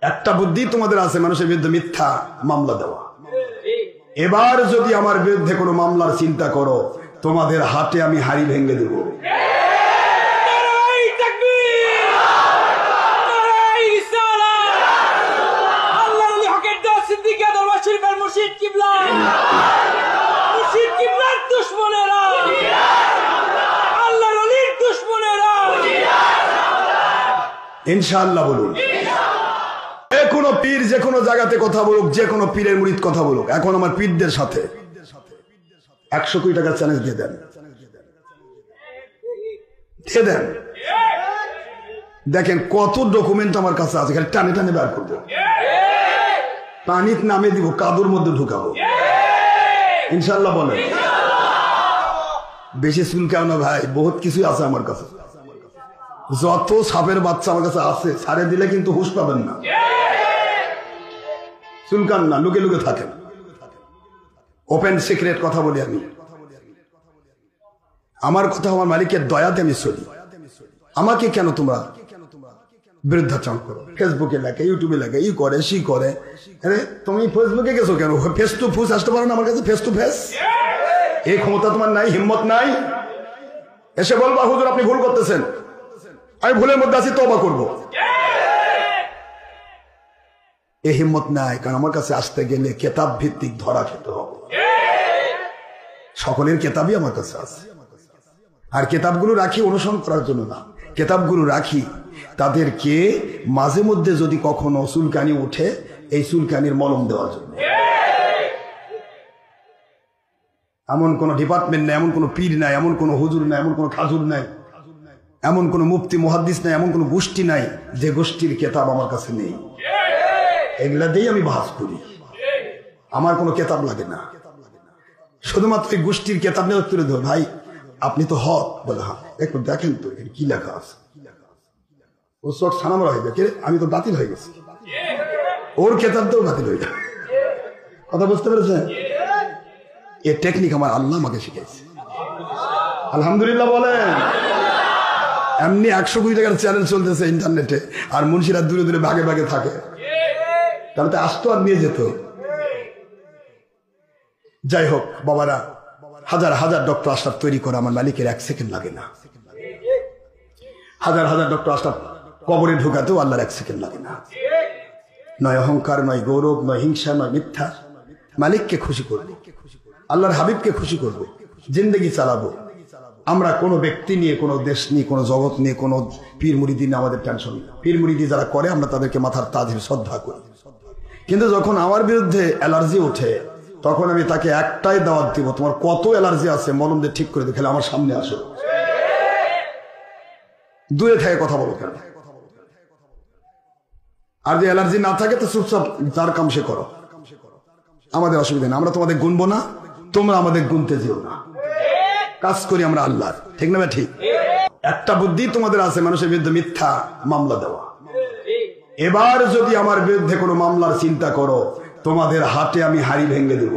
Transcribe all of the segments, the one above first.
একটা বুদ্ধি তোমাদের আছে, মানুষের বিরুদ্ধে মিথ্যা মামলা দেওয়া। এবার যদি আমার বিরুদ্ধে কোনো মামলার চিন্তা করো, তোমাদের হাতে আমি হাড়ি ভেঙে দেব। ইনশাআল্লাহ বলুন। যে কোনো পীর যে কোনো জায়গাতে কথা বলুক, যে কোনো পীরের মুরিদ কথা বলুক, এখন আমার পীরদের সাথে 100 কোটি টাকার চ্যালেঞ্জ দিয়ে দেন, দিয়ে দেন। দেখেন কত ডকুমেন্ট আমার কাছে আছে, খালি টানে টানে বের করবো, পানির নামে দিব, কাদুর মধ্যে ঢুকাবো। ইনশাআল্লাহ বলেন। বেশি চুলকাও না ভাই, বহুত কিছু আছে আমার কাছে। যত সাপের বাচ্চা আমার কাছে আছে, ছাড়ে দিলে কিন্তু হুঁশ পাবেন না। চুলকান না, লুকে লুকে থাকেন। ওপেন সিক্রেট কথা বলি আমি, আমার কথা আমার মালিকের দয়াতে আমি চলি। আমাকে কেন তোমরা বিরুদ্ধাচরণ করো? ফেসবুকে লেখে, ইউটিউবে লেখে, ই করে সি করে। আরে তুমি ফেসবুকে গেছো কেন? ফেস টু ফেস আসতে পারো না আমার কাছে? ফেস টু ফেস এই ক্ষমতা তোমার নাই, হিম্মত নাই? এসে বলবা হুজুর আপনি ভুল করতেছেন, আমি ভুলের মধ্যে আছি, তওবা করবো। এই হিম্মত নাই, কারণ আমার কাছে আসতে গেলে কেতাব ভিত্তিক ধরা খেতে হবে। সকলের কেতাবই আমার কাছে আছে, আর কেতাবগুলো রাখি অনুসরণ করার জন্য না, কেতাবগুলো রাখি তাদেরকে মাঝে মধ্যে যদি কখনো চুলকানি উঠে, এই চুলকানির মলম দেওয়ার জন্য। এমন কোন ডিপার্টমেন্ট নাই, এমন কোন পীর নাই, এমন কোন হুজুর নাই, এমন কোন খাজুর নাই, এমন কোন মুফতি মুহাদ্দিস নাই, এমন কোন গোষ্ঠী নাই যে গোষ্ঠীর কেতাব আমার কাছে নেই। এগুলা দিয়েই আমি বাহাস করি, আমার কোনো কেতাব লাগে না। শুধুমাত্র এই গোষ্ঠীর কেতাব নিয়ে তুলে দেবো, ভাই আপনি তো হক বলে, হ্যাঁ একটু দেখেন তো কি লেখা আছে। ও চোখ সানামরা হয়ে যায়, আমি তো বাতিল হয়ে গেছি, ওর কেতাব তো বাতিল হয়ে যায়। কথা বুঝতে পেরেছেন? এই টেকনিক আমার আল্লাহ আমাকে শিখেছে, আলহামদুলিল্লাহ বলেন। এমনি 100 কোটি টাকার চ্যানেল চলতেছে ইন্টারনেটে, আর মুন্সিরা দূরে দূরে ভাগে ভাগে থাকে, তাহলে তো আসতো আর নিয়ে যেত। যাই হোক বাবারা, হাজার হাজার ডক্টর আশরাফ তৈরি করা আমার মালিকের 1 সেকেন্ড লাগে না। হাজার হাজার ডক্টর আশরাফ কবরে ঢুকাতেও আল্লাহর 1 সেকেন্ড লাগে না। নয় অহংকার, নয় গৌরব, নয় হিংসা, নয় মিথ্যা। মালিককে খুশি করবো, আল্লাহর হাবিবকে খুশি করবো, জিন্দগি চালাবো। আমরা কোনো ব্যক্তি নিয়ে, কোনো দেশ নিয়ে, কোনো জগৎ নিয়ে, কোনো পীর মুরিদি নিয়ে আমাদের টেনশন নেই। পীর মুরিদি যারা করে আমরা তাদেরকে মাথার তাজ শ্রদ্ধা করি, কিন্তু যখন আমার বিরুদ্ধে অ্যালার্জি ওঠে তখন আমি তাকে একটাই দাওয়াত দিব, তোমার কত অ্যালার্জি আছে মলম দিয়ে ঠিক করে দেখলে আমার সামনে আসো। দূরে থেকে কথা বলো কেন? আর যে অ্যালার্জি না থাকে তো চুপচাপ যার কাম সে করো, আমাদের অসুবিধা নেই। আমরা তোমাদের গুনবো না, তোমরা আমাদের গুনতে যেও না। কাজ করি আমরা আল্লাহর, ঠিক না? ঠিক। একটা বুদ্ধি তোমাদের আছে, মানুষের বিরুদ্ধে মিথ্যা মামলা দেওয়া। এবার যদি আমার বিরুদ্ধে কোনো মামলার চিন্তা করো, তোমাদের হাতে আমি হাড়ি ভেঙে দেব।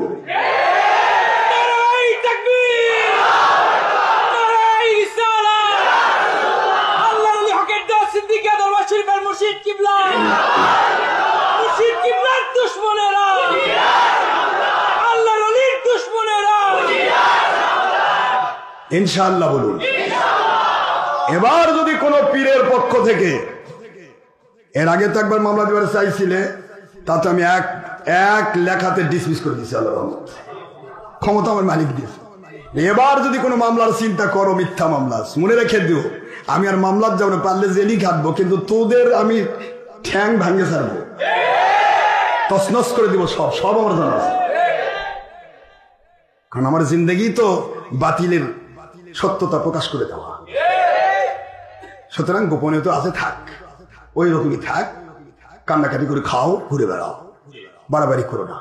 ইনশাআল্লাহ বলুন। এবার যদি কোনো পীরের পক্ষ থেকে, এর আগে তো একবার মামলা দেওয়ার চাইছিলে, তাতে আমি এক লেখাতে ডিসমিস করে দিয়েছি। আল্লাহর রহমত, ক্ষমতা আমার মালিক দিয়েছে। এবার যদি কোনো মামলার চিন্তা করো, মিথ্যা মামলা, মনে রেখে দিও আমি আর মামলার যাবো না, পারলে জেলই খাটবো, কিন্তু তোদের আমি ঠ্যাং ভাঙে ছাড়বো, তছনছ করে দিব, সব সব আমার জানা আছে। কারণ আমার জিন্দগি তো বাতিলের সত্যতা প্রকাশ করে দেওয়া। সুতরাং গোপনে তো আছে, থাক, ওই রকমই থাক, কান্নাকাটি করে খাও, ঘুরে বেড়াও, বাড়াবাড়ি করো না।